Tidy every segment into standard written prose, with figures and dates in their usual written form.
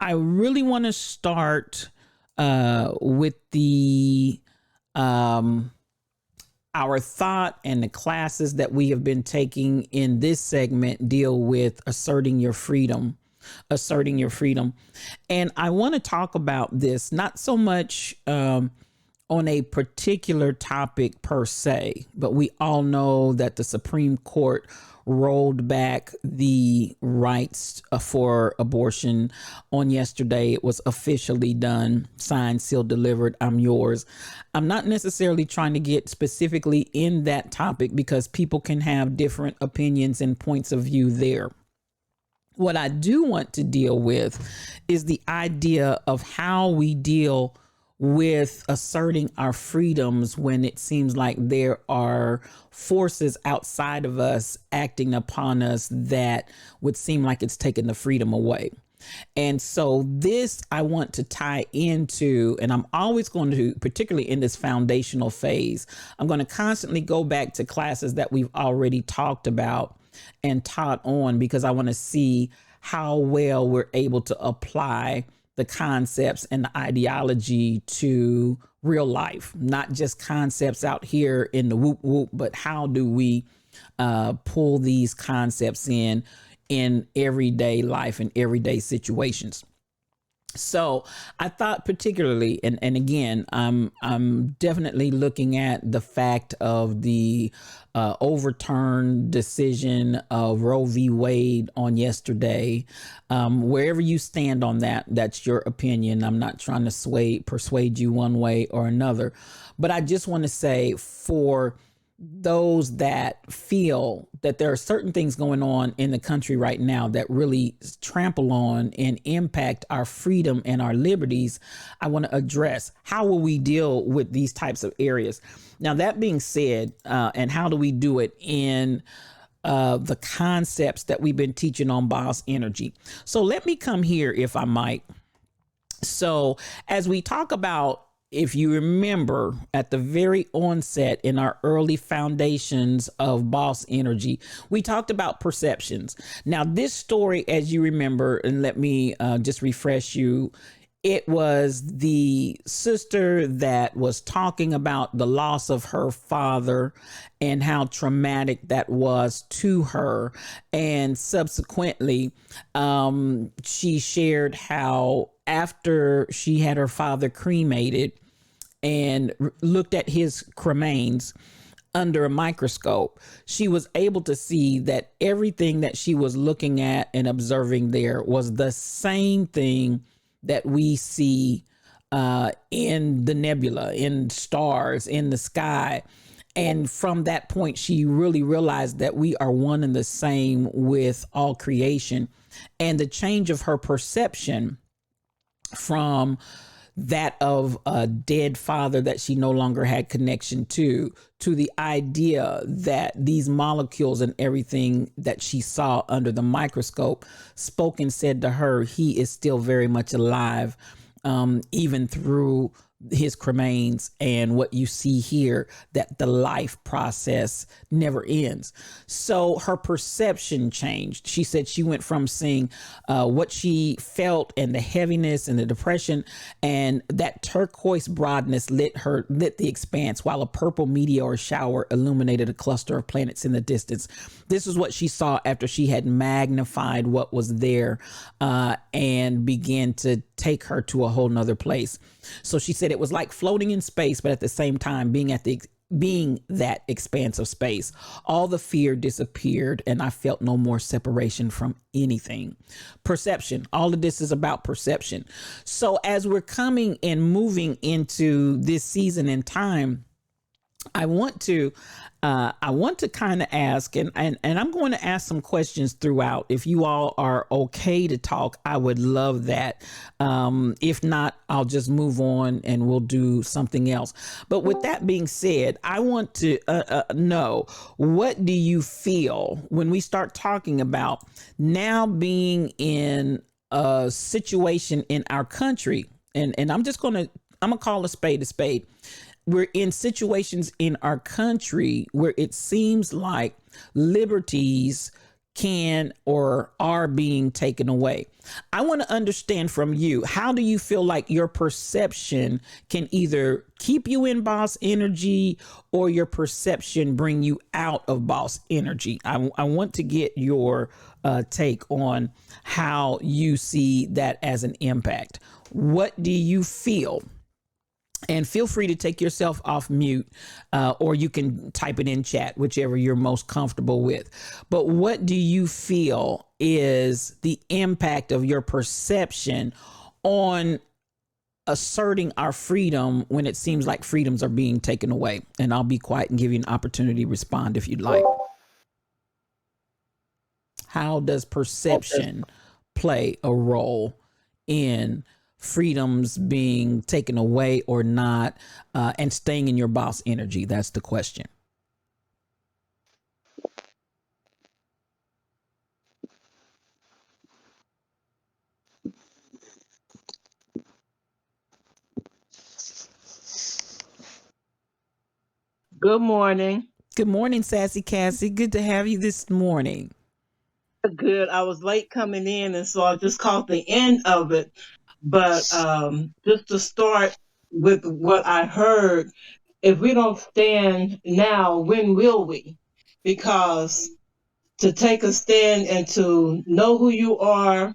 I really want to start with the um, our thought and the classes that we have been taking in this segment deal with asserting your freedom. And I want to talk about this not so much on a particular topic per se, but we all know that the Supreme Court rolled back the rights for abortion on yesterday. It was officially done, signed, sealed, delivered. I'm yours. I'm not necessarily trying to get specifically in that topic because people can have different opinions and points of view there. What I do want to deal with is the idea of how we deal with asserting our freedoms when it seems like there are forces outside of us acting upon us that would seem like it's taking the freedom away. And so this I want to tie into, and I'm always going to, particularly in this foundational phase, I'm going to constantly go back to classes that we've already talked about and taught on, because I want to see how well we're able to apply the concepts and the ideology to real life, not just concepts out here in the whoop whoop, but how do we pull these concepts in everyday life and everyday situations. So I thought particularly, and again, I'm definitely looking at the fact of the overturned decision of Roe v. Wade on yesterday. Wherever you stand on that, that's your opinion. I'm not trying to persuade you one way or another, but I just want to say, for those that feel that there are certain things going on in the country right now that really trample on and impact our freedom and our liberties, I want to address how will we deal with these types of areas. Now, that being said, and how do we do it in the concepts that we've been teaching on Boss Energy. So let me come here, if I might. So as we talk about, if you remember at the very onset in our early foundations of Boss Energy, we talked about perceptions. Now, this story, as you remember, and let me just refresh you, it was the sister that was talking about the loss of her father and how traumatic that was to her. And subsequently, she shared how after she had her father cremated and looked at his cremains under a microscope, she was able to see that everything that she was looking at and observing there was the same thing that we see in the nebula, in stars, in the sky. And from that point, she really realized that we are one and the same with all creation. And the change of her perception from that of a dead father that she no longer had connection to the idea that these molecules and everything that she saw under the microscope spoke and said to her, he is still very much alive, even through his cremains, and what you see here, that the life process never ends. So her perception changed. She said she went from seeing what she felt and the heaviness and the depression, and that turquoise broadness lit the expanse, while a purple meteor shower illuminated a cluster of planets in the distance. This is what she saw after she had magnified what was there and began to take her to a whole nother place. So she said it was like floating in space, but at the same time being that expanse of space. All the fear disappeared, and I felt no more separation from anything. Perception. All of this is about perception. So as we're coming and moving into this season in time, I want to kind of ask, and I'm going to ask some questions throughout. If you all are okay to talk, I would love that. If not, I'll just move on and we'll do something else. But with that being said, I want to know, what do you feel when we start talking about now being in a situation in our country? And I'm going to call a spade a spade. We're in situations in our country where it seems like liberties can or are being taken away. I want to understand from you, how do you feel like your perception can either keep you in boss energy or your perception bring you out of boss energy? I want to get your take on how you see that as an impact. What do you feel? And feel free to take yourself off mute, or you can type it in chat, whichever you're most comfortable with. But what do you feel is the impact of your perception on asserting our freedom when it seems like freedoms are being taken away? And I'll be quiet and give you an opportunity to respond if you'd like. How does perception play a role in freedoms being taken away or not, and staying in your boss energy? That's the question. Good morning. Good morning, Sassy Cassie. Good to have you this morning. Good. I was late coming in, and so I just caught the end of it. But just to start with what I heard, if we don't stand now, when will we? Because to take a stand and to know who you are,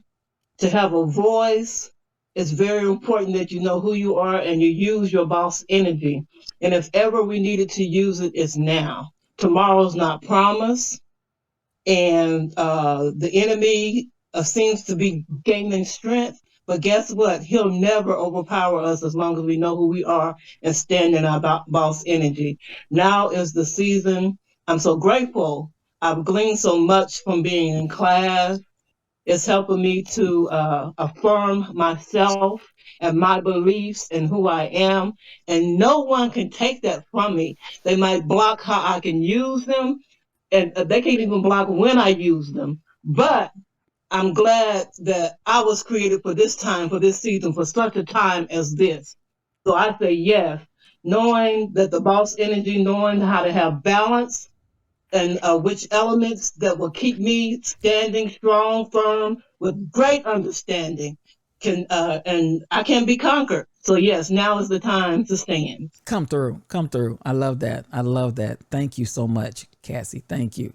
to have a voice, it's very important that you know who you are and you use your boss energy. And if ever we needed to use it, it's now. Tomorrow's not promised, and the enemy seems to be gaining strength. But guess what? He'll never overpower us as long as we know who we are and stand in our boss energy. Now is the season. I'm so grateful. I've gleaned so much from being in class. It's helping me to affirm myself and my beliefs and who I am. And no one can take that from me. They might block how I can use them, and they can't even block when I use them. But I'm glad that I was created for this time, for this season, for such a time as this. So I say yes, knowing that the boss energy, knowing how to have balance, and which elements that will keep me standing strong, firm, with great understanding, can and I can be conquered. So yes, now is the time to stand. Come through. Come through. I love that. I love that. Thank you so much, Cassie. Thank you.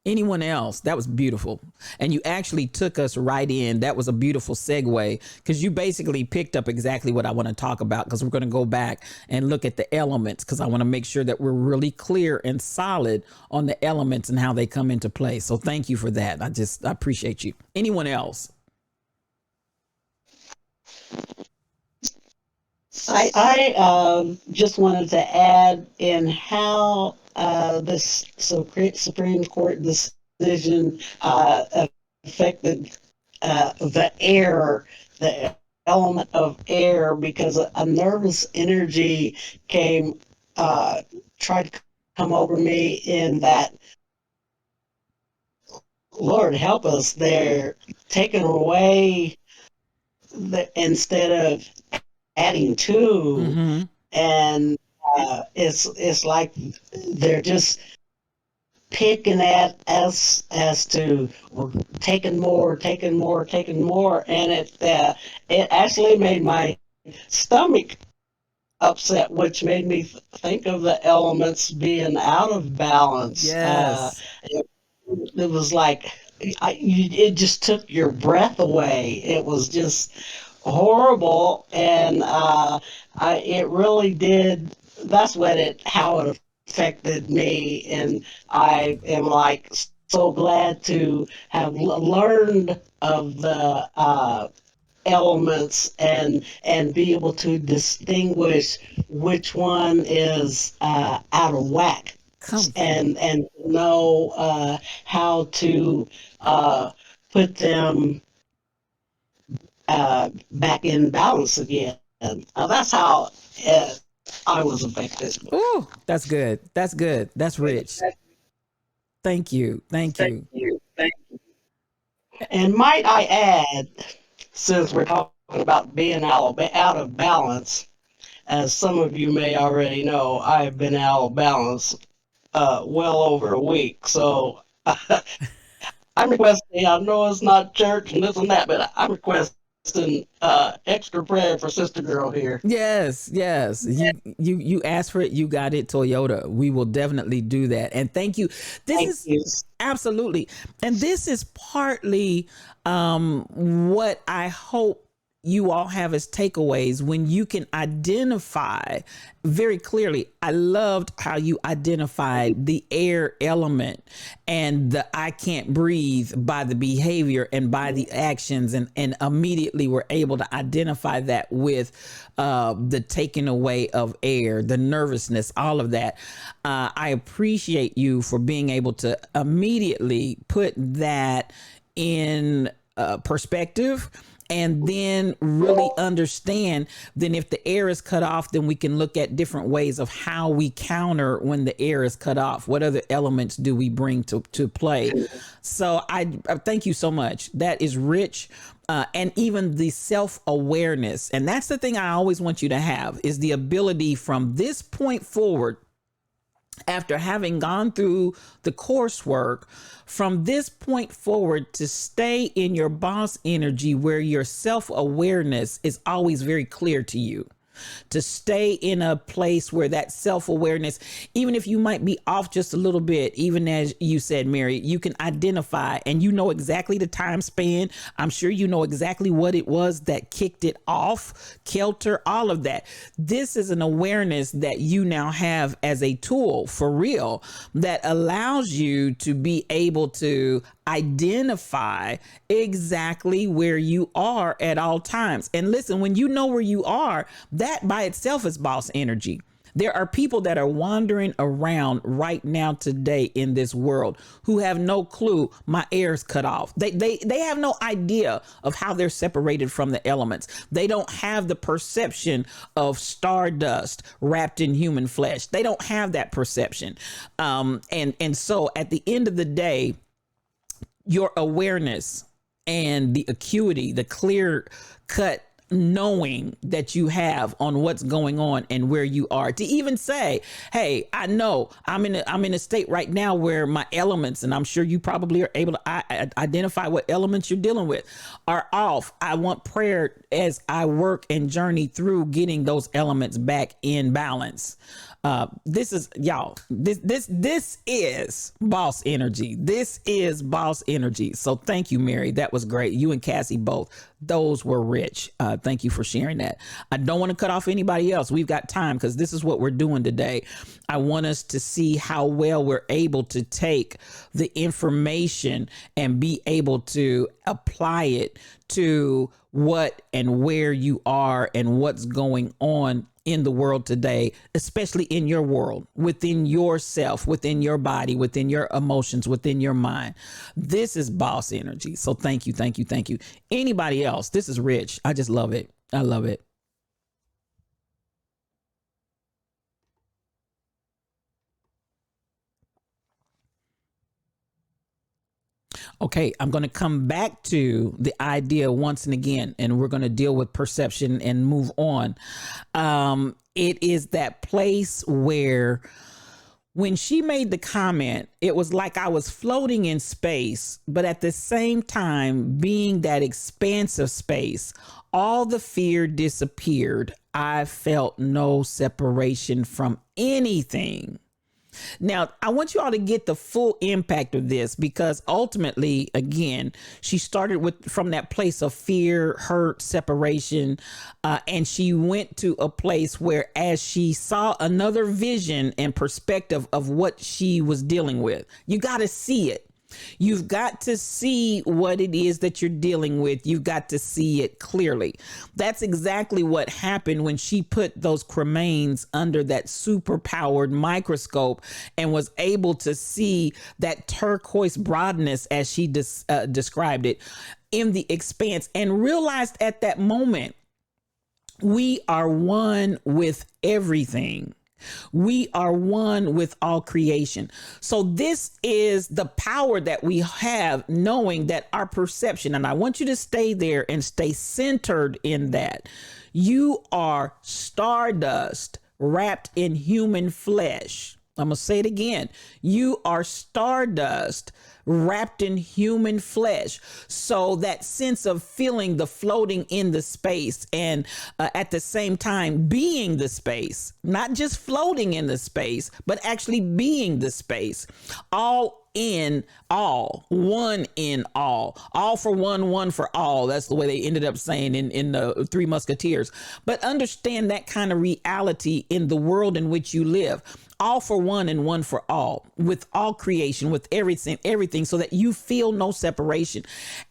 Anyone else? That was beautiful. And you actually took us right in. That was a beautiful segue, because you basically picked up exactly what I want to talk about, because we're going to go back and look at the elements, because I want to make sure that we're really clear and solid on the elements and how they come into play. So thank you for that. I appreciate you. Anyone else? I just wanted to add in how this Supreme Court decision affected the air, the element of air, because a nervous energy came, tried to come over me in that, Lord help us, they're taking away instead of adding to, Mm-hmm. and it's like they're just picking at us as to we're taking more, taking more, taking more, and it actually made my stomach upset, which made me think of the elements being out of balance. Yes. It was like it just took your breath away. It was just horrible, and it really did. That's how it affected me, and I am like so glad to have learned of the elements and be able to distinguish which one is out of whack, Come through. and know how to uh, put them back in balance again. That's how uh, I was affected. Oh, that's good. That's good. That's rich. Thank you. Thank you. And might I add, since we're talking about being out of balance, as some of you may already know, I've been out of balance well over a week. So I'm requesting, I know it's not church and this and that, but I'm requesting extra prayer for Sister Girl here. Yes, yes. You asked for it, you got it, Toyota. We will definitely do that. And thank you. This Thank is you. absolutely. And this is partly what I hope you all have as takeaways when you can identify very clearly. I loved how you identified the air element and the I can't breathe by the behavior and by the actions, and immediately were able to identify that with the taking away of air, the nervousness, all of that. I appreciate you for being able to immediately put that in perspective, and then really understand. Then if the air is cut off, then we can look at different ways of how we counter when the air is cut off. What other elements do we bring to play? So I thank you so much. That is rich. And even the self-awareness, and that's the thing I always want you to have, is the ability from this point forward, after having gone through the coursework, from this point forward, to stay in your boss energy where your self-awareness is always very clear to you, to stay in a place where that self-awareness, even if you might be off just a little bit, even as you said, Mary, you can identify and you know exactly the time span. I'm sure you know exactly what it was that kicked it off, kilter, all of that. This is an awareness that you now have as a tool for real, that allows you to be able to identify exactly where you are at all times. And listen, when you know where you are, that by itself is boss energy. There are people that are wandering around right now today in this world who have no clue my air's cut off. They have no idea of how they're separated from the elements. They don't have the perception of stardust wrapped in human flesh. They don't have that perception. And so at the end of the day, your awareness and the acuity, the clear cut knowing that you have on what's going on and where you are, to even say, hey, I know I'm in a state right now where my elements, and I'm sure you probably are able to identify what elements you're dealing with, are off. I want prayer as I work and journey through getting those elements back in balance. This is, y'all, this is boss energy. This is boss energy. So thank you, Mary. That was great. You and Cassie both. Those were rich. Thank you for sharing that. I don't want to cut off anybody else. We've got time because this is what we're doing today. I want us to see how well we're able to take the information and be able to apply it to what and where you are and what's going on in the world today, especially in your world, within yourself, within your body, within your emotions, within your mind. This is boss energy. So thank you, thank you, thank you. Anybody else? This is rich. I just love it. I love it. Okay, I'm going to come back to the idea once and again, and we're going to deal with perception and move on. It is that place where when she made the comment, it was like I was floating in space, but at the same time, being that expansive space, all the fear disappeared. I felt no separation from anything. Now, I want you all to get the full impact of this, because ultimately, again, she started with from that place of fear, hurt, separation, and she went to a place where, as she saw another vision and perspective of what she was dealing with, you got to see it. You've got to see what it is that you're dealing with. You've got to see it clearly. That's exactly what happened when she put those cremains under that super powered microscope and was able to see that turquoise broadness, as she described it, in the expanse, and realized at that moment, we are one with everything. We are one with all creation. So this is the power that we have, knowing that our perception, and I want you to stay there and stay centered in that. You are stardust wrapped in human flesh. I'm going to say it again. You are stardust wrapped in human flesh. So that sense of feeling the floating in the space and at the same time being the space, not just floating in the space, but actually being the space. All in all, one in all for one for all. That's the way they ended up saying in the Three Musketeers. But understand that kind of reality in the world in which you live. All for one and one for all, with all creation, with everything, so that you feel no separation.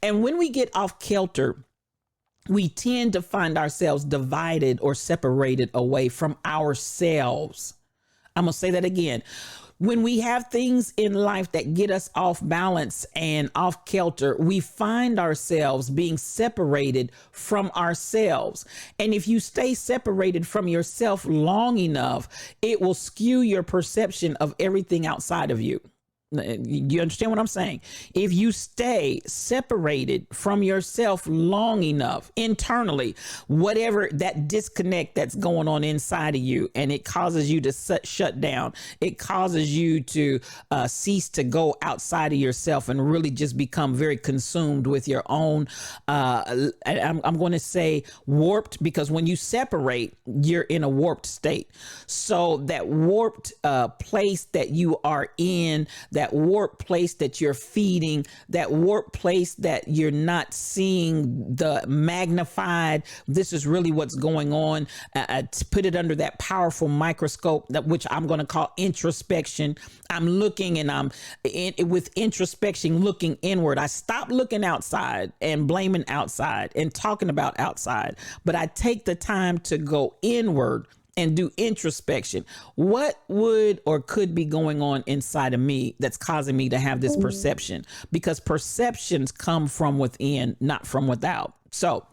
And when we get off kilter, we tend to find ourselves divided or separated away from ourselves. I'm going to say that again. When we have things in life that get us off balance and off kilter, we find ourselves being separated from ourselves. And if you stay separated from yourself long enough, it will skew your perception of everything outside of you. You understand what I'm saying? If you stay separated from yourself long enough internally, whatever that disconnect that's going on inside of you, and it causes you to shut down, it causes you to cease to go outside of yourself and really just become very consumed with your own, I'm going to say warped, because when you separate, you're in a warped state. So that warped place that you are in, that warped place that you're feeding, that warped place that you're not seeing the magnified, this is really what's going on, to put it under that powerful microscope, that which I'm going to call introspection. I'm looking and I'm with introspection, looking inward. I stop looking outside and blaming outside and talking about outside, but I take the time to go inward and do introspection. What would or could be going on inside of me that's causing me to have this perception? Because perceptions come from within, not from without. So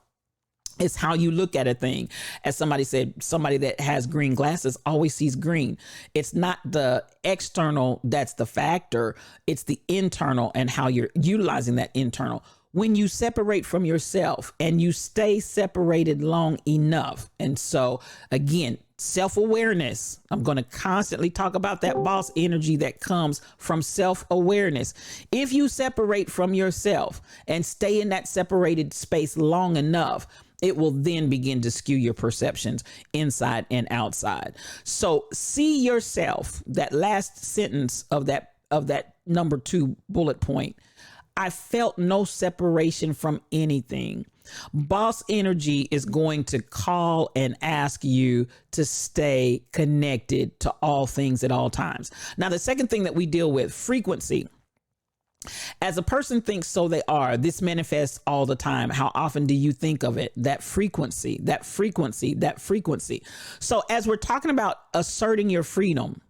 it's how you look at a thing. As somebody said, somebody that has green glasses always sees green. It's not the external that's the factor. It's the internal and how you're utilizing that internal. When you separate from yourself and you stay separated long enough. And so again, self-awareness. I'm going to constantly talk about that boss energy that comes from self-awareness. If you separate from yourself and stay in that separated space long enough, it will then begin to skew your perceptions inside and outside. So see yourself, that last sentence of that number 2 bullet point. I felt no separation from anything. Boss energy is going to call and ask you to stay connected to all things at all times. Now, the second thing that we deal with, frequency. As a person thinks, so they are. This manifests all the time. How often do you think of it? That frequency, that frequency, that frequency. So as we're talking about asserting your freedom,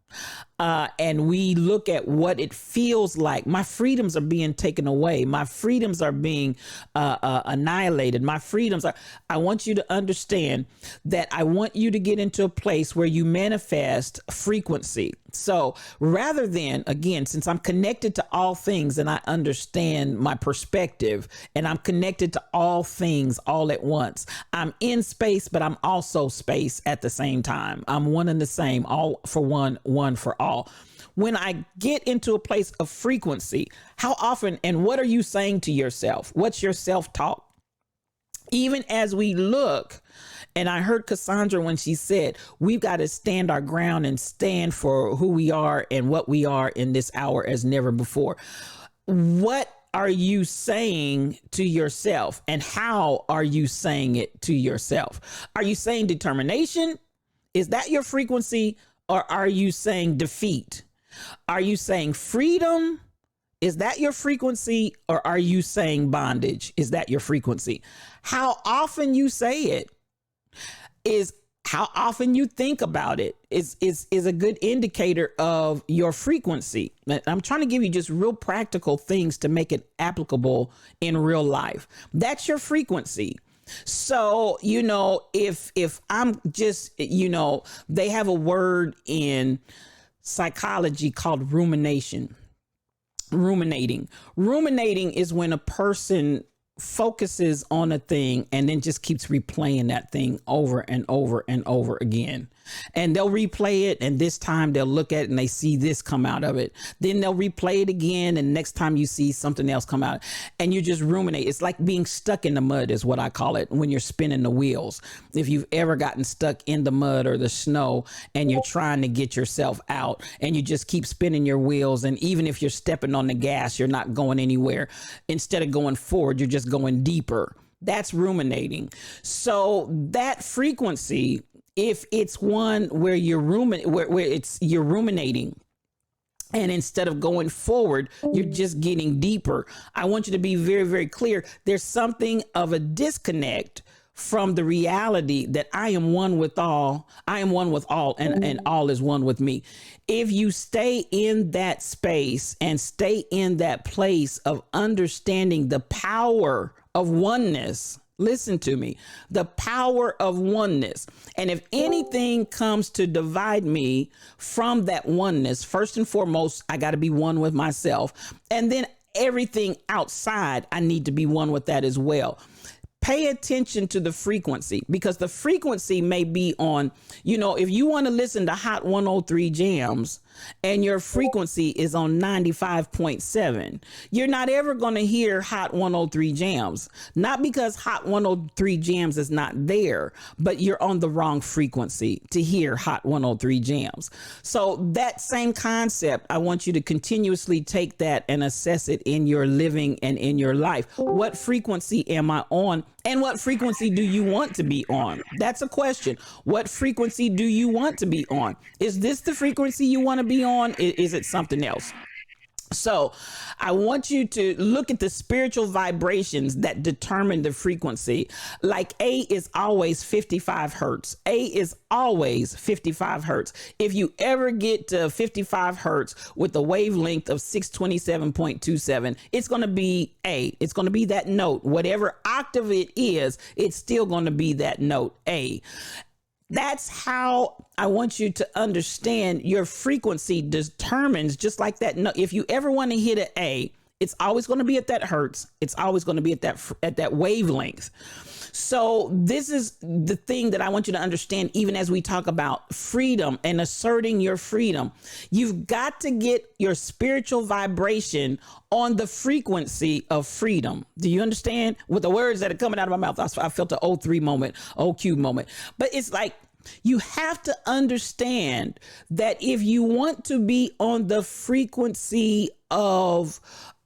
and we look at what it feels like. My freedoms are being taken away. My freedoms are being annihilated. My freedoms are. I want you to understand that I want you to get into a place where you manifest frequency. So rather than, again, since I'm connected to all things and I understand my perspective and I'm connected to all things all at once, I'm in space, but I'm also space at the same time. I'm one and the same, all for one, one for all. When I get into a place of frequency, how often and what are you saying to yourself? What's your self-talk? Even as we look, and I heard Cassandra when she said, we've got to stand our ground and stand for who we are and what we are in this hour as never before. What are you saying to yourself, and how are you saying it to yourself? Are you saying determination? Is that your frequency? Or are you saying defeat? Are you saying freedom? Is that your frequency? Or are you saying bondage? Is that your frequency? How often you say it is how often you think about it is a good indicator of your frequency. I'm trying to give you just real practical things to make it applicable in real life. That's your frequency. So, if I'm just, they have a word in psychology called rumination. Ruminating is when a person focuses on a thing and then just keeps replaying that thing over and over and over again. And they'll replay it, and this time they'll look at it and they see this come out of it. Then they'll replay it again, and next time you see something else come out, and you just ruminate. It's like being stuck in the mud is what I call it when you're spinning the wheels. If you've ever gotten stuck in the mud or the snow and you're trying to get yourself out, and you just keep spinning your wheels, and even if you're stepping on the gas, you're not going anywhere. Instead of going forward, you're just going deeper. That's ruminating. So that frequency, if it's one where you're you're ruminating, and instead of going forward, you're just getting deeper, I want you to be very, very clear. There's something of a disconnect from the reality that I am one with all. I am one with all, and all is one with me. If you stay in that space and stay in that place of understanding the power of oneness, listen to me, the power of oneness. And if anything comes to divide me from that oneness, first and foremost, I got to be one with myself. And then everything outside, I need to be one with that as well. Pay attention to the frequency, because the frequency may be on, if you want to listen to Hot 103 jams and your frequency is on 95.7, you're not ever going to hear Hot 103 jams. Not because Hot 103 jams is not there, but you're on the wrong frequency to hear Hot 103 jams. So that same concept, I want you to continuously take that and assess it in your living and in your life. What frequency am I on? And what frequency do you want to be on? That's a question. What frequency do you want to be on? Is this the frequency you want to be on? Is it something else? So I want you to look at the spiritual vibrations that determine the frequency. Like A is always 55 hertz. A is always 55 hertz. If you ever get to 55 hertz with a wavelength of 627.27, it's going to be A. It's going to be that note. Whatever octave it is, it's still going to be that note A. That's how I want you to understand your frequency determines, just like that. No, if you ever want to hit an A, it's always going to be at that hertz. It's always going to be at that wavelength. So this is the thing that I want you to understand, even as we talk about freedom and asserting your freedom. You've got to get your spiritual vibration on the frequency of freedom. Do you understand? With the words that are coming out of my mouth, I felt an O3 moment, OQ moment. But it's like, you have to understand that if you want to be on the frequency of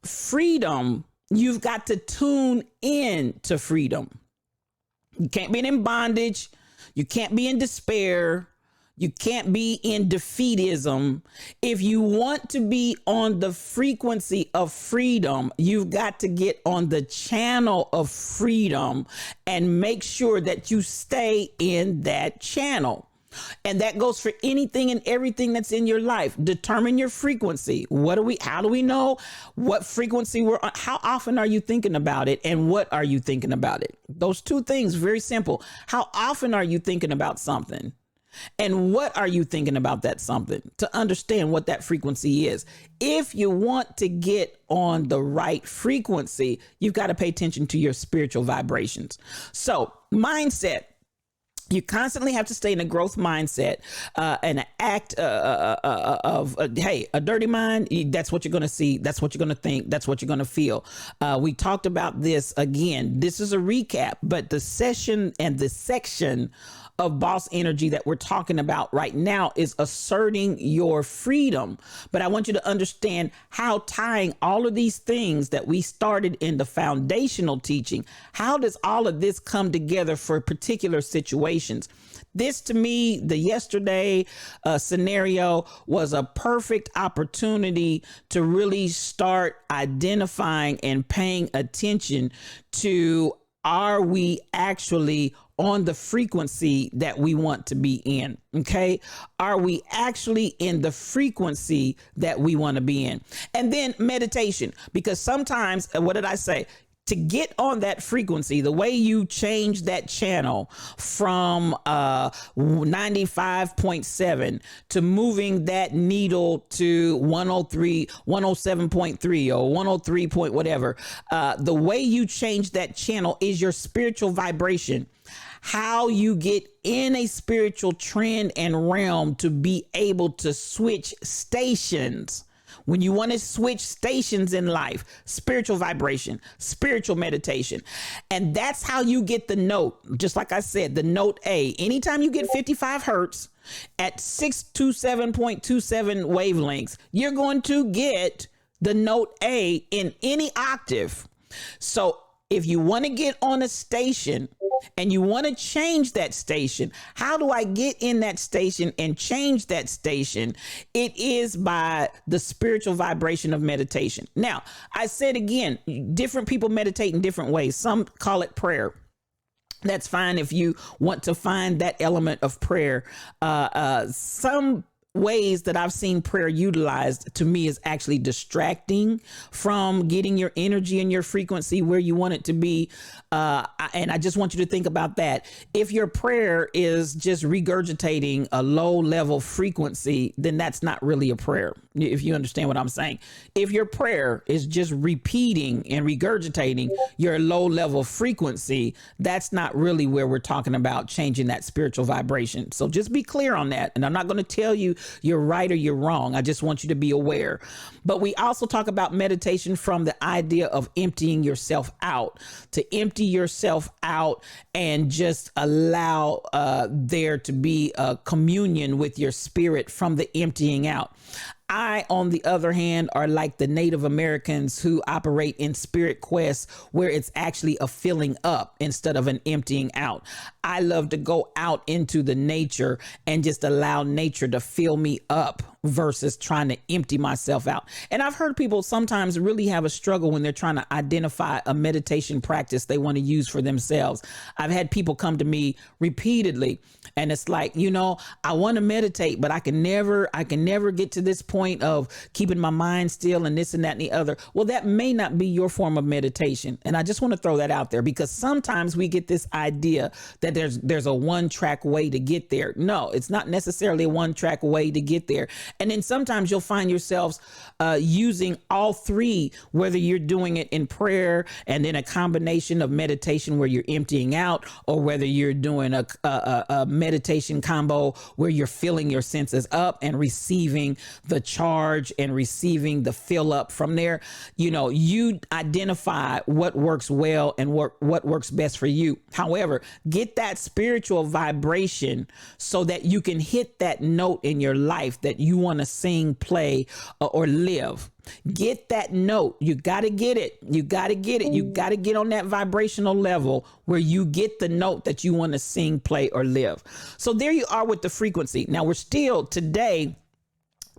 freedom, you've got to tune in to freedom. You can't be in bondage. You can't be in despair. You can't be in defeatism. If you want to be on the frequency of freedom, you've got to get on the channel of freedom and make sure that you stay in that channel. And that goes for anything and everything that's in your life. Determine your frequency. How do we know what frequency we're on? How often are you thinking about it? And what are you thinking about it? Those two things, very simple. How often are you thinking about something? And what are you thinking about that something, to understand what that frequency is? If you want to get on the right frequency, you've got to pay attention to your spiritual vibrations. So mindset. You constantly have to stay in a growth mindset and an act of, hey, a dirty mind. That's what you're going to see. That's what you're going to think. That's what you're going to feel. We talked about this again. This is a recap, but the session and the section of boss energy that we're talking about right now is asserting your freedom. But I want you to understand how tying all of these things that we started in the foundational teaching, how does all of this come together for particular situations? This, to me, the yesterday scenario was a perfect opportunity to really start identifying and paying attention to, are we actually on the frequency that we want to be in? Okay. Are we actually in the frequency that we want to be in? And then meditation, because sometimes, what did I say? To get on that frequency, the way you change that channel from 95.7 to moving that needle to 103, 107.3 or 103 point whatever, the way you change that channel is your spiritual vibration. how you get in a spiritual trend and realm to be able to switch stations. When you want to switch stations in life, spiritual vibration, spiritual meditation. And that's how you get the note. Just like I said, the note A. Anytime you get 55 hertz at 627.27 wavelengths, you're going to get the note A in any octave. So if you want to get on a station and you want to change that station, how do I get in that station and change that station? It is by the spiritual vibration of meditation. Now, I said again, different people meditate in different ways. Some call it prayer. That's fine if you want to find that element of prayer. Some ways that I've seen prayer utilized to me is actually distracting from getting your energy and your frequency where you want it to be. And I just want you to think about that. If your prayer is just regurgitating a low level frequency, then that's not really a prayer. If you understand what I'm saying. If your prayer is just repeating and regurgitating your low level frequency, that's not really where we're talking about changing that spiritual vibration. So just be clear on that. And I'm not going to tell you you're right or you're wrong. I just want you to be aware. But we also talk about meditation from the idea of emptying yourself out, to empty yourself out and just allow there to be a communion with your spirit from the emptying out. I, on the other hand, are like the Native Americans who operate in spirit quests where it's actually a filling up instead of an emptying out. I love to go out into the nature and just allow nature to fill me up versus trying to empty myself out. And I've heard people sometimes really have a struggle when they're trying to identify a meditation practice they want to use for themselves. I've had people come to me repeatedly and it's like, I want to meditate, but I can never get to this point of keeping my mind still and this and that and the other. Well, that may not be your form of meditation. And I just want to throw that out there because sometimes we get this idea that there's a one track way to get there. No, it's not necessarily a one track way to get there. And then sometimes you'll find yourselves using all three, whether you're doing it in prayer and then a combination of meditation where you're emptying out, or whether you're doing a meditation combo where you're filling your senses up and receiving the charge and receiving the fill up from there. You identify what works well and what works best for you. However, get that spiritual vibration so that you can hit that note in your life that you want to sing, play, or live. Get that note. You got to get it. You got to get it. You got to get on that vibrational level where you get the note that you want to sing, play, or live. So there you are with the frequency. Now we're still today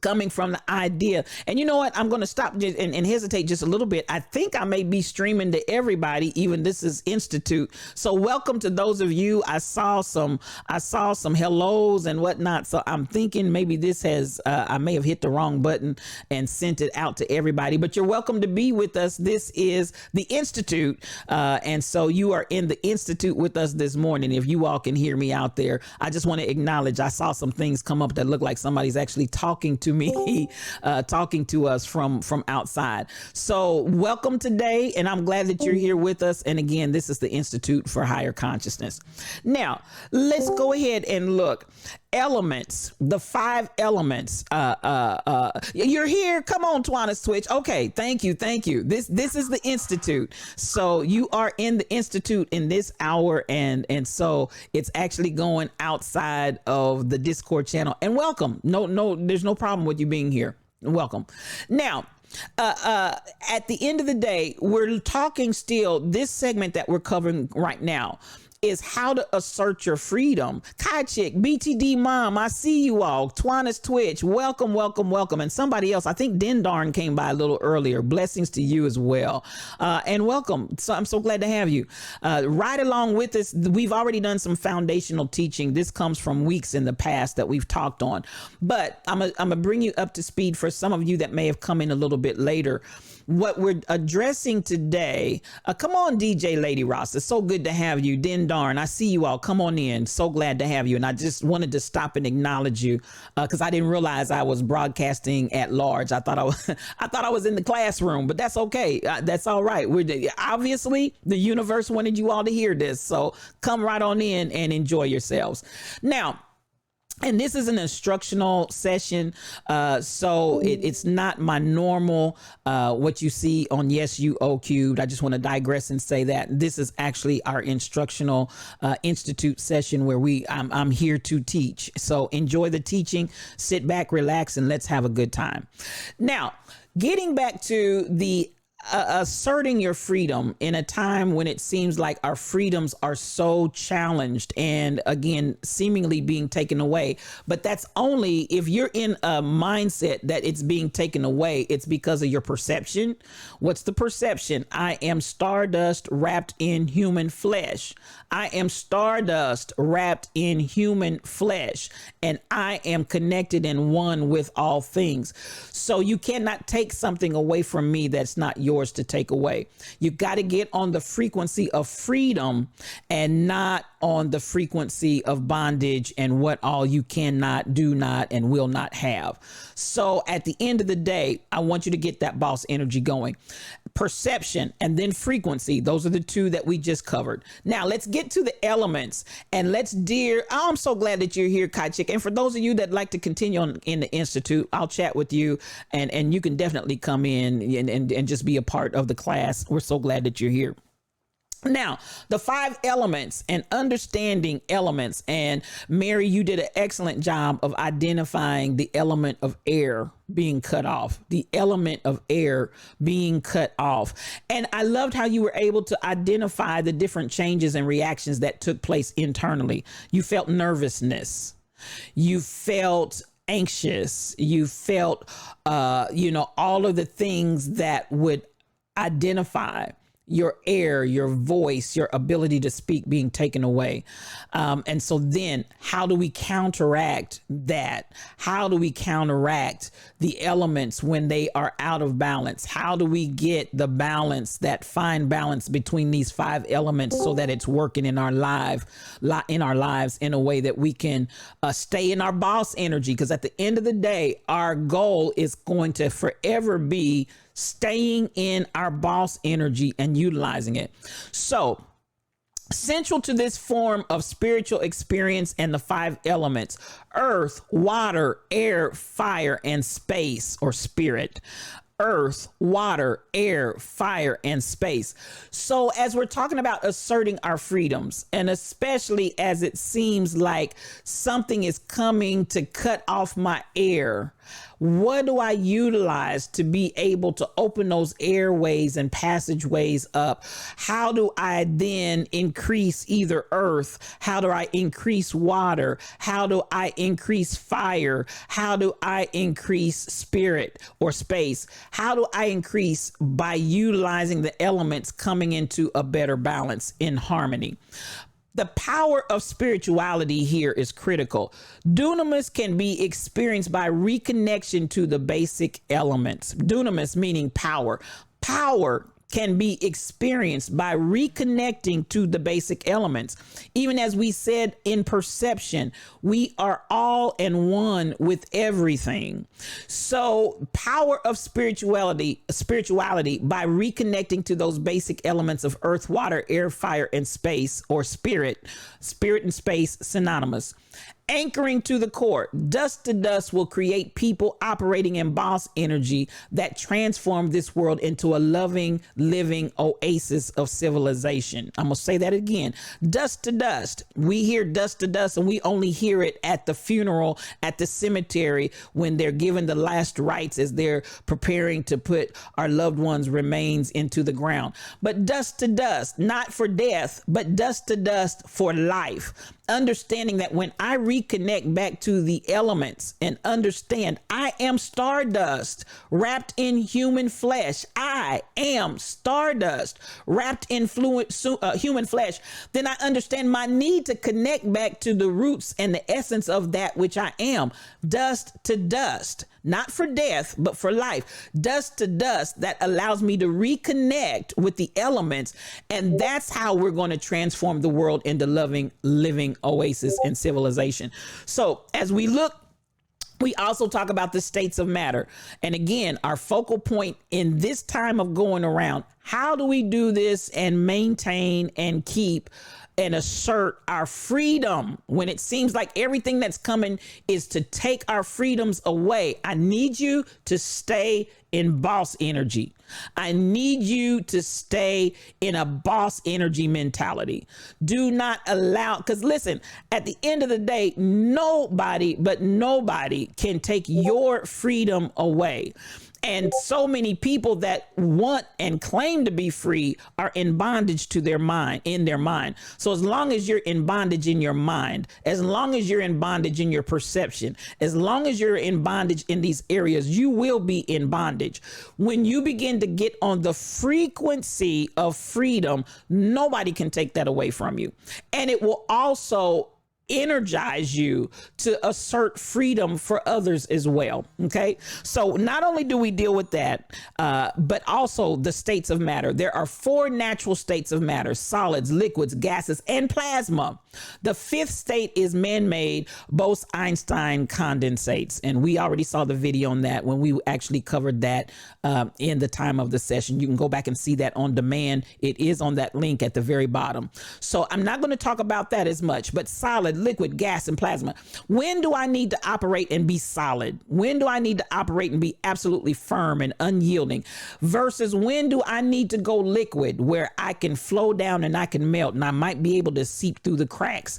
coming from the idea. And you know what? I'm going to stop and hesitate just a little bit. I think I may be streaming to everybody, even this is Institute. So welcome to those of you. I saw some hellos and whatnot. So I'm thinking maybe this has, I may have hit the wrong button and sent it out to everybody, but you're welcome to be with us. This is the Institute. And so you are in the Institute with us this morning. If you all can hear me out there, I just want to acknowledge, I saw some things come up that look like somebody's actually talking to me, talking to us from outside. So welcome today. And I'm glad that you're here with us. And again, this is the Institute for Higher Consciousness. Now, let's go ahead and look. Elements, the 5 elements. You're here. Come on, Twanna's Twitch. Okay, thank you. This is the Institute. So you are in the Institute in this hour, and so it's actually going outside of the Discord channel. And welcome. No, there's no problem with you being here. Welcome. Now, at the end of the day, we're talking still, this segment that we're covering right now is how to assert your freedom. Kai Chick, BTD Mom, I see you all. Twanna's Twitch, welcome. And somebody else, I think Dendarn came by a little earlier. Blessings to you as well. And welcome. So I'm so glad to have you. Right along with us, we've already done some foundational teaching. This comes from weeks in the past that we've talked on. But I'm gonna bring you up to speed for some of you that may have come in a little bit later. what we're addressing today, come on, DJ Lady Ross. It's so good to have you. Den darn, I see you all. Come on in. So glad to have you. And I just wanted to stop and acknowledge you because I didn't realize I was broadcasting at large. I thought I was in the classroom, but that's okay. That's all right. Obviously the universe wanted you all to hear this. So come right on in and enjoy yourselves. Now, and this is an instructional session, so it's not my normal, what you see on Yes You O Cubed. I just want to digress and say that this is actually our instructional institute session where I'm here to teach. So enjoy the teaching, sit back, relax, and let's have a good time. Now, getting back to the asserting your freedom in a time when it seems like our freedoms are so challenged and again seemingly being taken away, but that's only if you're in a mindset that it's being taken away. It's because of your perception. What's the perception? I am stardust wrapped in human flesh. I am stardust wrapped in human flesh, and I am connected and one with all things. So you cannot take something away from me that's not yours to take away. You got to get on the frequency of freedom and not on the frequency of bondage and what all you cannot, do not, and will not have. So at the end of the day, I want you to get that boss energy going. Perception and then frequency. Those are the two that we just covered. Now let's get to the elements and let's I'm so glad that you're here, Kai Chick. And for those of you that like to continue on in the Institute, I'll chat with you and you can definitely come in and just be a part of the class. We're so glad that you're here. Now, the 5 elements and understanding elements. And Mary, you did an excellent job of identifying the element of air being cut off, the element of air being cut off. And I loved how you were able to identify the different changes and reactions that took place internally. You felt nervousness. You felt anxious. You felt, all of the things that would identify your air, your voice, your ability to speak being taken away. And so then how do we counteract that? How do we counteract the elements when they are out of balance? How do we get the balance, that fine balance between these 5 elements so that it's working in our lives in a way that we can stay in our boss energy? Because at the end of the day, our goal is going to forever be staying in our boss energy and utilizing it. So central to this form of spiritual experience and the 5 elements: earth, water, air, fire, and space or spirit. Earth, water, air, fire, and space. So as we're talking about asserting our freedoms, and especially as it seems like something is coming to cut off my air, what do I utilize to be able to open those airways and passageways up? How do I then increase either earth? How do I increase water? How do I increase fire? How do I increase spirit or space? How do I increase by utilizing the elements coming into a better balance in harmony? The power of spirituality here is critical. Dunamis can be experienced by reconnection to the basic elements. Dunamis meaning power. Power can be experienced by reconnecting to the basic elements. Even as we said in perception, we are all in one with everything. So power of spirituality by reconnecting to those basic elements of earth, water, air, fire, and space, or spirit and space synonymous. Anchoring to the core. Dust to dust will create people operating in boss energy that transform this world into a loving, living oasis of civilization. I'm going to say that again. Dust to dust. We hear dust to dust, and we only hear it at the funeral, at the cemetery, when they're given the last rites as they're preparing to put our loved ones' remains into the ground. But dust to dust, not for death, but dust to dust for life. Understanding that when I reconnect back to the elements and understand I am stardust wrapped in human flesh, I am stardust wrapped in human flesh, then I understand my need to connect back to the roots and the essence of that which I am. Dust to dust, not for death, but for life. Dust to dust, that allows me to reconnect with the elements. And that's how we're going to transform the world into loving, living oasis and civilization. So as we look, we also talk about the states of matter. And again, our focal point in this time of going around, how do we do this and maintain and keep and assert our freedom when it seems like everything that's coming is to take our freedoms away? I need you to stay in boss energy. I need you to stay in a boss energy mentality. Do not allow, because listen, at the end of the day, nobody can take your freedom away. And so many people that want and claim to be free are in bondage to their mind, in their mind. So as long as you're in bondage in your mind, as long as you're in bondage in your perception, as long as you're in bondage in these areas, you will be in bondage. When you begin to get on the frequency of freedom, nobody can take that away from you. And it will also energize you to assert freedom for others as well. Okay. So not only do we deal with that, but also the states of matter. There are 4 natural states of matter: solids, liquids, gases, and plasma. The 5th state is man-made, Bose-Einstein condensates. And we already saw the video on that when we actually covered that in the time of the session. You can go back and see that on demand. It is on that link at the very bottom. So I'm not going to talk about that as much, but solid, liquid, gas, and plasma. When do I need to operate and be solid? When do I need to operate and be absolutely firm and unyielding? Versus when do I need to go liquid, where I can flow down and I can melt, and I might be able to seep through the cracks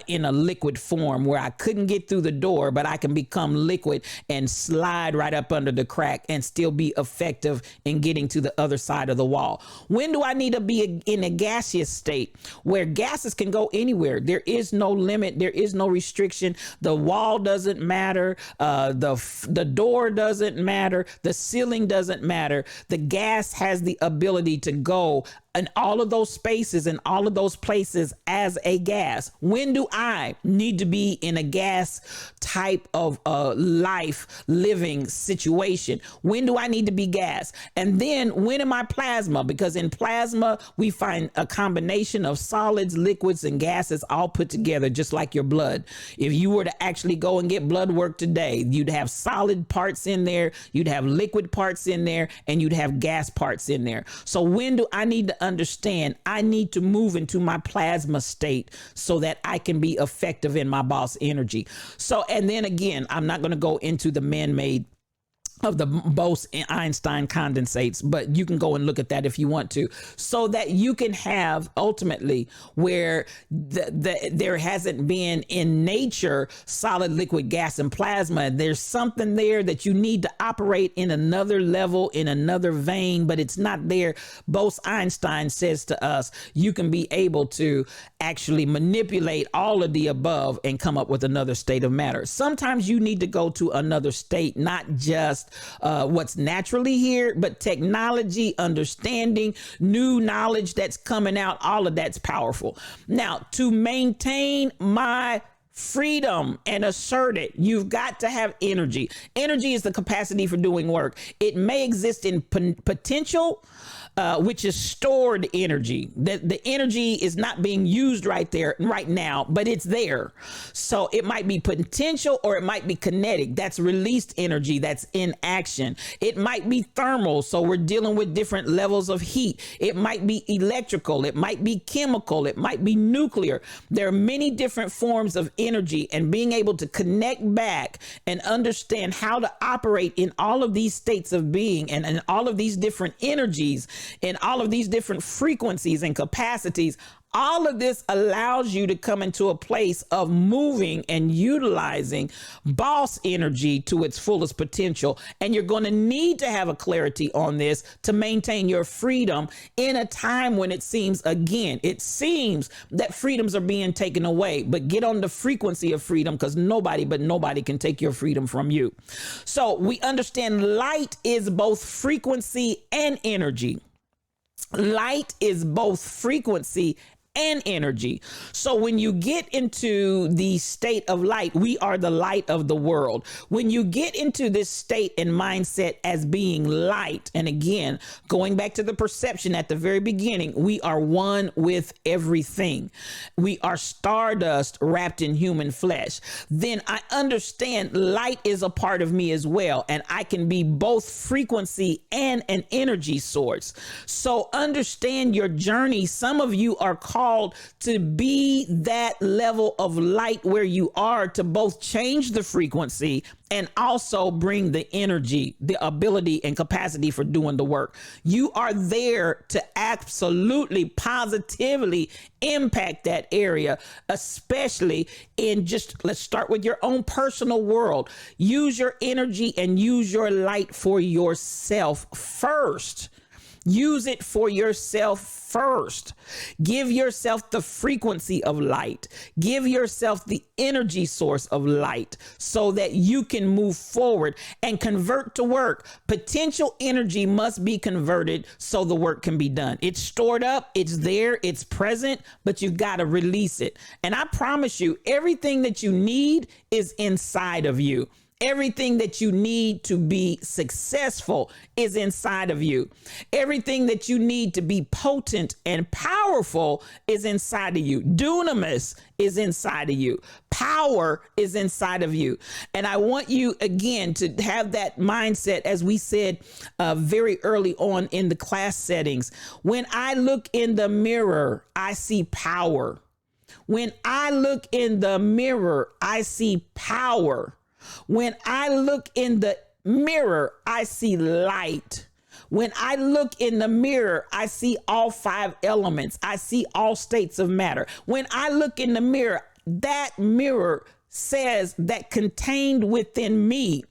in a liquid form where I couldn't get through the door, but I can become liquid and slide right up under the crack and still be effective in getting to the other side of the wall. When do I need to be in a gaseous state where gases can go anywhere? There is no limit. There is no restriction. The wall doesn't matter. The door doesn't matter. The ceiling doesn't matter. The gas has the ability to go in all of those spaces and all of those places as a gas. When do I need to be in a gas type of life living situation? When do I need to be gas? And then when am I plasma? Because in plasma, we find a combination of solids, liquids, and gases all put together, just like your blood. If you were to actually go and get blood work today, you'd have solid parts in there, you'd have liquid parts in there, and you'd have gas parts in there. So when do I need to understand I need to move into my plasma state so that I can be effective in my boss energy? So, and then again, I'm not going to go into the man-made of the Bose-Einstein condensates, but you can go and look at that if you want to, so that you can have ultimately where there hasn't been in nature solid, liquid, gas, and plasma. There's something there that you need to operate in another level, in another vein, but it's not there. Bose-Einstein says to us, you can be able to actually manipulate all of the above and come up with another state of matter. Sometimes you need to go to another state, not just what's naturally here, but technology, understanding, new knowledge that's coming out. All of that's powerful. Now, to maintain my freedom and assert it, you've got to have energy. Energy is the capacity for doing work. It may exist in potential, which is stored energy. The energy is not being used right now, but it's there. So it might be potential or it might be kinetic. That's released energy that's in action. It might be thermal. So we're dealing with different levels of heat. It might be electrical. It might be chemical. It might be nuclear. There are many different forms of energy, and being able to connect back and understand how to operate in all of these states of being and in all of these different energies, in all of these different frequencies and capacities. All of this allows you to come into a place of moving and utilizing boss energy to its fullest potential. And you're going to need to have a clarity on this to maintain your freedom in a time when it seems that freedoms are being taken away. But get on the frequency of freedom, because nobody can take your freedom from you. So we understand light is both frequency and energy. Light is both frequency and energy. So when you get into the state of light, we are the light of the world. When you get into this state and mindset as being light, and again, going back to the perception at the very beginning, we are one with everything. We are stardust wrapped in human flesh. Then I understand light is a part of me as well, and I can be both frequency and an energy source. So understand your journey. Some of you are called to be that level of light where you are, to both change the frequency and also bring the energy, the ability and capacity for doing the work. You are there to absolutely positively impact that area, especially in just, let's start with your own personal world. Use your energy and use your light for yourself first. Use it for yourself first. Give yourself the frequency of light. Give yourself the energy source of light so that you can move forward and convert to work. Potential energy must be converted so the work can be done. It's stored up, it's there, it's present, but you got to release it. And I promise you, everything that you need is inside of you. Everything that you need to be successful is inside of you. Everything that you need to be potent and powerful is inside of you. Dunamis is inside of you. Power is inside of you. And I want you, again, to have that mindset, as we said very early on in the class settings. When I look in the mirror, I see power. When I look in the mirror, I see power. When I look in the mirror, I see light. When I look in the mirror, I see all 5 elements. I see all states of matter. When I look in the mirror, that mirror says that contained within me,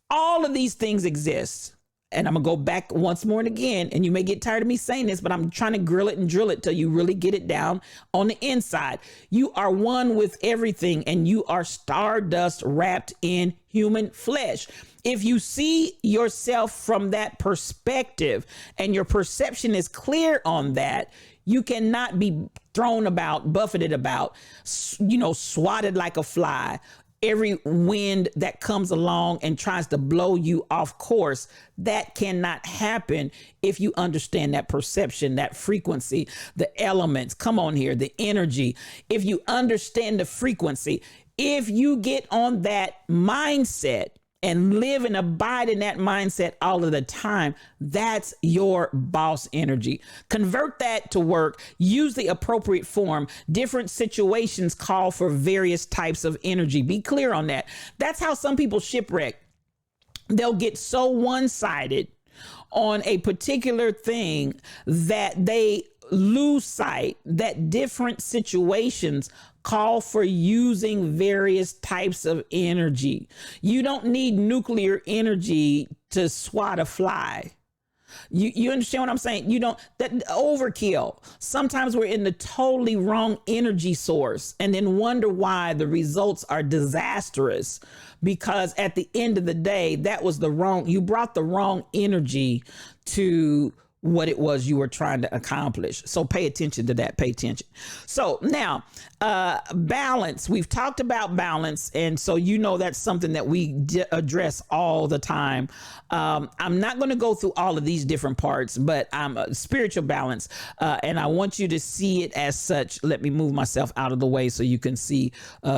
all of these things exist. And I'm going to go back once more and again, and you may get tired of me saying this, but I'm trying to grill it and drill it till you really get it down on the inside. You are one with everything, and you are stardust wrapped in human flesh. If you see yourself from that perspective and your perception is clear on that, you cannot be thrown about, buffeted about, swatted like a fly. Every wind that comes along and tries to blow you off course, that cannot happen if you understand that perception, that frequency, the elements. Come on here, the energy. If you understand the frequency, if you get on that mindset and live and abide in that mindset all of the time, that's your boss energy. Convert that to work. Use the appropriate form. Different situations call for various types of energy. Be clear on that. That's how some people shipwreck. They'll get so one-sided on a particular thing that they lose sight that different situations call for using various types of energy. You don't need nuclear energy to swat a fly. You understand what I'm saying? You don't, that overkill. Sometimes we're in the totally wrong energy source and then wonder why the results are disastrous, because at the end of the day, you brought the wrong energy to what it was you were trying to accomplish. So pay attention to that. Pay attention. So now, balance. We've talked about balance. And so, that's something that we address all the time. I'm not going to go through all of these different parts, but spiritual balance. And I want you to see it as such. Let me move myself out of the way so you can see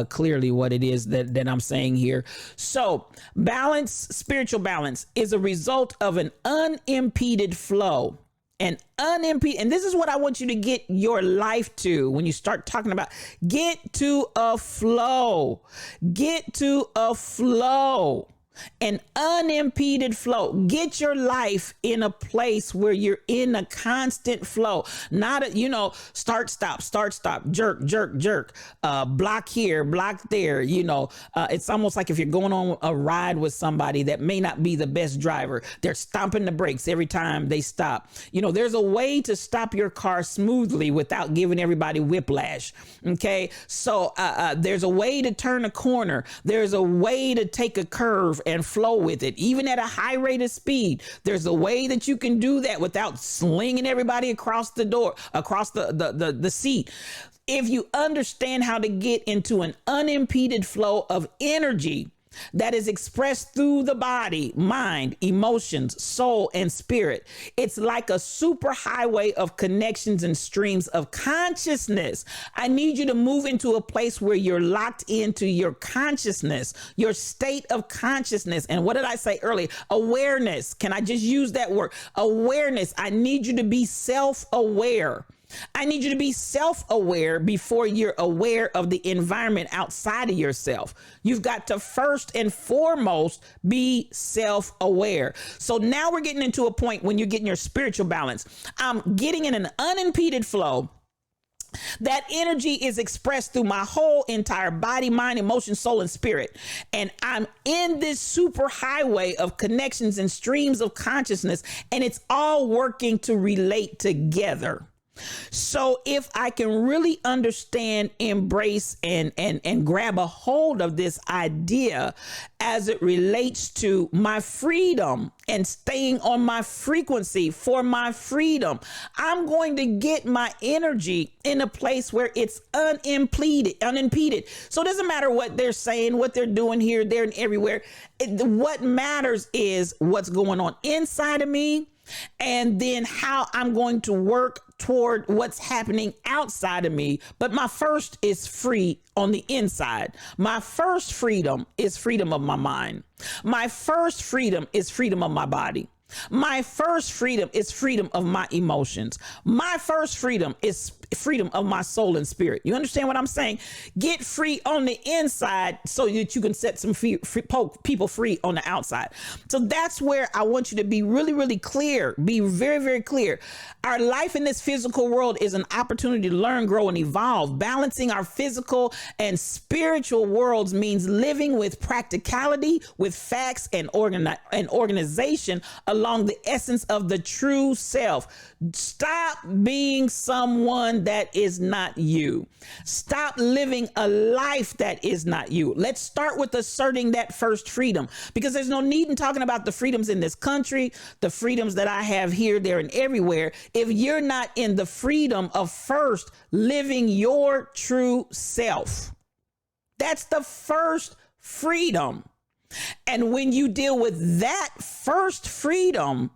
clearly what it is that I'm saying here. So balance, spiritual balance, is a result of an unimpeded flow. And this is what I want you to get your life to when you start talking about get to a flow, an unimpeded flow. Get your life in a place where you're in a constant flow, not start, stop, jerk, block here, block there. It's almost like if you're going on a ride with somebody that may not be the best driver, they're stomping the brakes every time they stop. There's a way to stop your car smoothly without giving everybody whiplash. Okay. So there's a way to turn a corner. There's a way to take a curve and flow with it, even at a high rate of speed. There's a way that you can do that without slinging everybody across the door, across the seat. If you understand how to get into an unimpeded flow of energy that is expressed through the body, mind, emotions, soul, and spirit, it's like a super highway of connections and streams of consciousness. I need you to move into a place where you're locked into your consciousness, your state of consciousness. And what did I say earlier? Awareness. Can I just use that word? Awareness. I need you to be self-aware. I need you to be self-aware before you're aware of the environment outside of yourself. You've got to first and foremost be self-aware. So now we're getting into a point when you're getting your spiritual balance. I'm getting in an unimpeded flow. That energy is expressed through my whole entire body, mind, emotion, soul, and spirit. And I'm in this super highway of connections and streams of consciousness, and it's all working to relate together. So if I can really understand, embrace, and grab a hold of this idea as it relates to my freedom and staying on my frequency for my freedom, I'm going to get my energy in a place where it's unimpeded. So it doesn't matter what they're saying, what they're doing here, there, and everywhere. What matters is what's going on inside of me, and then how I'm going to work toward what's happening outside of me. But my first is free on the inside. My first freedom is freedom of my mind. My first freedom is freedom of my body. My first freedom is freedom of my emotions. My first freedom is freedom of my soul and spirit. You understand what I'm saying? Get free on the inside so that you can set some people free on the outside. So that's where I want you to be really, really clear. Be very, very clear. Our life in this physical world is an opportunity to learn, grow, and evolve. Balancing our physical and spiritual worlds means living with practicality, with facts and organization along the essence of the true self. Stop being someone that is not you. Stop living a life that is not you. Let's start with asserting that first freedom, because there's no need in talking about the freedoms in this country, the freedoms that I have here, there, and everywhere, if you're not in the freedom of first living your true self. That's the first freedom. And when you deal with that first freedom,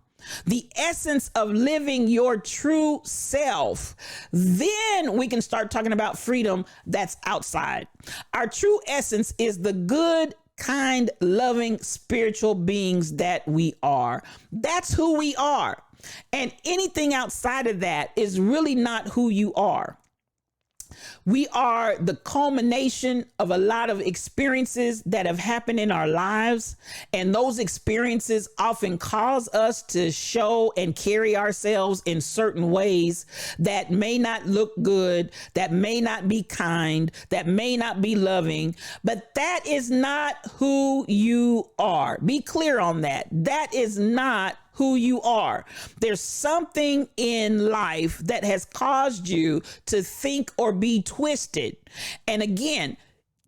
the essence of living your true self, then we can start talking about freedom that's outside. Our true essence is the good, kind, loving, spiritual beings that we are. That's who we are. And anything outside of that is really not who you are. We are the culmination of a lot of experiences that have happened in our lives. And those experiences often cause us to show and carry ourselves in certain ways that may not look good, that may not be kind, that may not be loving, but that is not who you are. Be clear on that. That is not who you are. There's something in life that has caused you to think or be twisted. And again,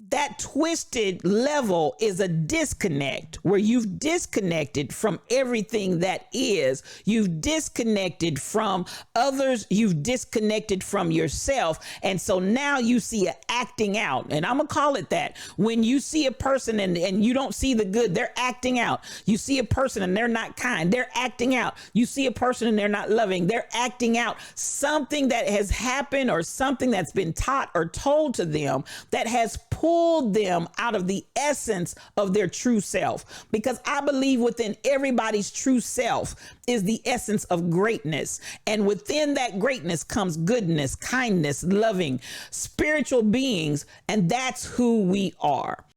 that twisted level is a disconnect where you've disconnected from everything that is. You've disconnected from others. You've disconnected from yourself. And so now you see an acting out. And I'm going to call it that. When you see a person and you don't see the good, they're acting out. You see a person and they're not kind, they're acting out. You see a person and they're not loving, they're acting out. Something that has happened or something that's been taught or told to them that has pulled them out of the essence of their true self. Because I believe within everybody's true self is the essence of greatness. And within that greatness comes goodness, kindness, loving, spiritual beings. And that's who we are.